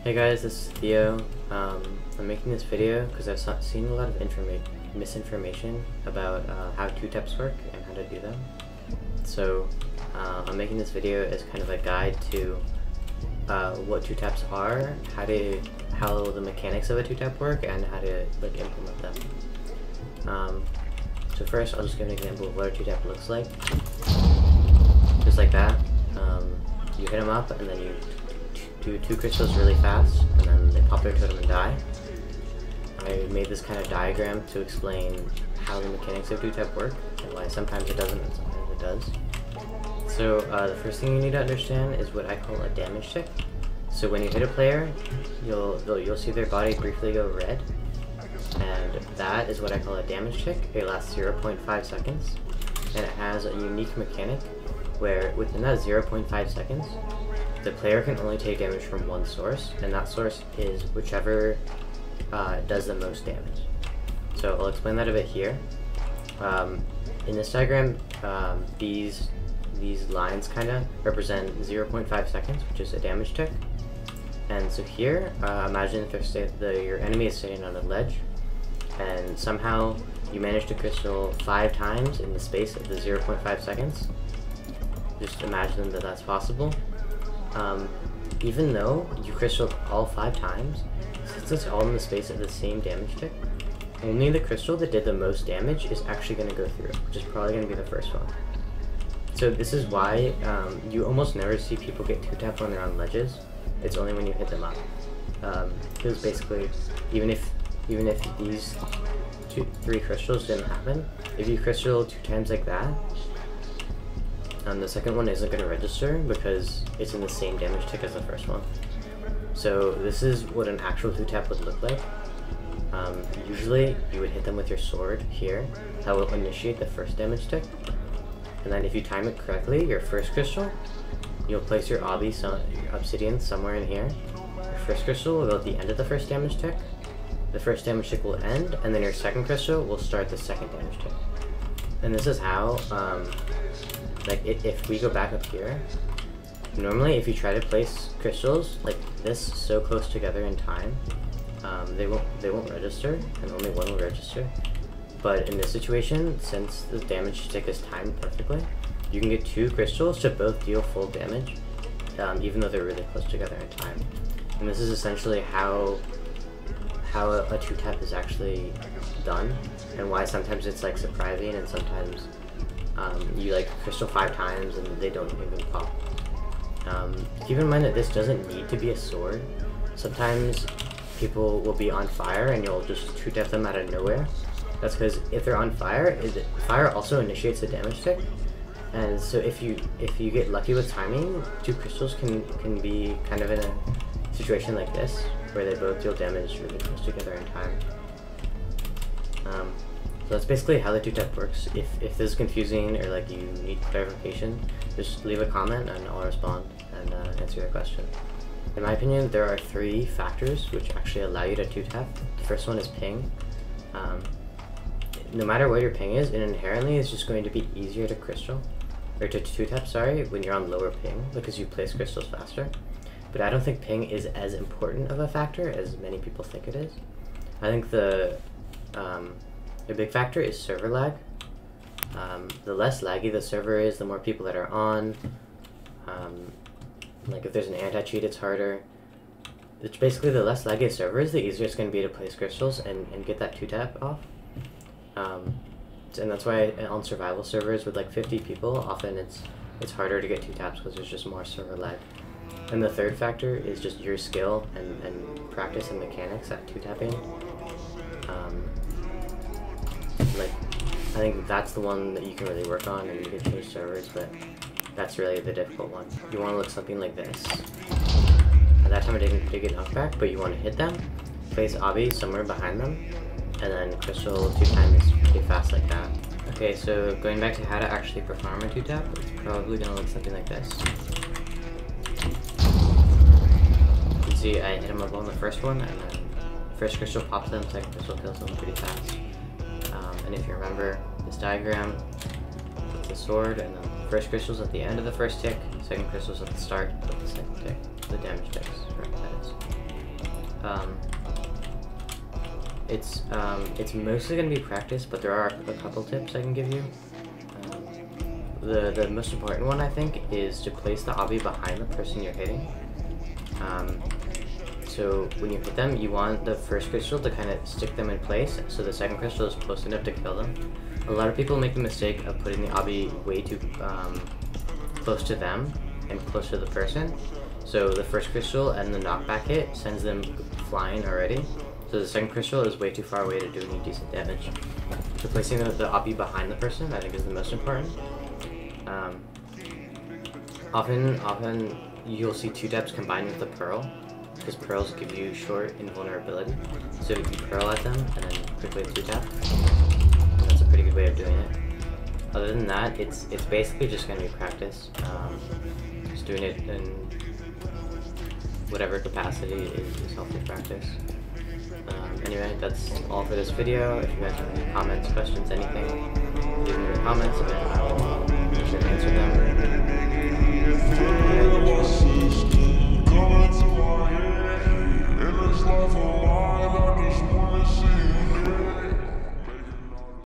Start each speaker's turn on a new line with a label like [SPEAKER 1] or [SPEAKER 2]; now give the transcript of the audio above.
[SPEAKER 1] Hey guys, this is Theo. I'm making this video because I've seen a lot of misinformation about how two-taps work and how to do them. So I'm making this video as kind of a guide to what two-taps are, how the mechanics of a two-tap work, and how to implement them. So first, I'll just give an example of what a two-tap looks like. Just like that. You hit them up, and then you do two crystals really fast, and then they pop their totem and die. I made this kind of diagram to explain how the mechanics of two-tap work, and why sometimes it doesn't and sometimes it does. So the first thing you need to understand is what I call a damage tick. So when you hit a player, you'll see their body briefly go red, and that is what I call a damage tick. It lasts 0.5 seconds, and it has a unique mechanic where within that 0.5 seconds, the player can only take damage from one source, and that source is whichever does the most damage. So I'll explain that a bit here. In this diagram, these lines kind of represent 0.5 seconds, which is a damage tick. And so here, imagine if your enemy is sitting on a ledge, and somehow you manage to crystal 5 times in the space of the 0.5 seconds. Just imagine that that's possible. Even though you crystaled all 5 times, since it's all in the space of the same damage tick, only the crystal that did the most damage is actually going to go through, which is probably going to be the first one. So this is why you almost never see people get two-tap when they're on ledges. It's only when you hit them up. Because basically, even if these 3 crystals didn't happen, if you crystal 2 times like that, the second one isn't going to register because it's in the same damage tick as the first one. So this is what an actual two-tap would look like. Usually you would hit them with your sword here. That will initiate the first damage tick. And then if you time it correctly, your first crystal, you'll place your obsidian somewhere in here. Your first crystal will go at the end of the first damage tick. The first damage tick will end, and then your second crystal will start the second damage tick. And this is how, if we go back up here, normally if you try to place crystals like this so close together in time, they won't register, and only one will register. But in this situation, since the damage tick is timed perfectly, you can get 2 crystals to both deal full damage, even though they're really close together in time. And this is essentially how a two-tap is actually done, and why sometimes it's surprising, and sometimes you crystal 5 times and they don't even pop. Keep in mind that this doesn't need to be a sword. Sometimes people will be on fire and you'll just two-tap them out of nowhere. That's because if they're on fire, fire also initiates the damage tick. And so if you get lucky with timing, 2 crystals can be kind of in a situation like this, where they both deal damage really close together in time. So that's basically how the two-tap works. If this is confusing or you need clarification, just leave a comment and I'll respond and answer your question. In my opinion, there are 3 factors which actually allow you to two-tap. The first one is ping. No matter what your ping is, it inherently is just going to be easier to crystal, or to two-tap, sorry, when you're on lower ping, because you place crystals faster. But I don't think ping is as important of a factor as many people think it is. I think the big factor is server lag. The less laggy the server is, the more people that are on. If there's an anti-cheat, it's harder. It's basically the less laggy a server is, the easier it's going to be to place crystals and get that two-tap off. And that's why on survival servers with 50 people, often it's harder to get 2 taps because there's just more server lag. And the third factor is just your skill and practice and mechanics at two-tapping. I think that's the one that you can really work on, and you can change servers, but that's really the difficult one. You want to look something like this. At that time I didn't get knockback, but you want to hit them, place obby somewhere behind them, and then crystal 2 times pretty fast like that. Okay, so going back to how to actually perform a two-tap, it's probably going to look something like this. You can see I hit him up on the first one, and then first crystal pops them, second crystal kills them pretty fast. And if you remember this diagram, it's a sword, and then First crystal's at the end of the first tick, second crystal's at the start of the second tick. The damage ticks, right, that is. It's mostly going to be practice, but there are a couple tips I can give you. The most important one, I think, is to place the obby behind the person you're hitting. So when you hit them, you want the first crystal to kind of stick them in place, so the second crystal is close enough to kill them. A lot of people make the mistake of putting the obby way too close to them and close to the person. So the first crystal and the knockback hit sends them flying already. So the second crystal is way too far away to do any decent damage. So placing the obby behind the person, I think, is the most important. Often you'll see 2-taps combined with the Pearl, because Pearls give you short invulnerability. So you Pearl at them and then quickly 2-tap. That's a pretty good way of doing it. Other than that, it's basically just going to be practice. Just doing it in whatever capacity is healthy practice. Anyway, that's all for this video. If you guys have any comments, questions, anything, leave them in the comments and I will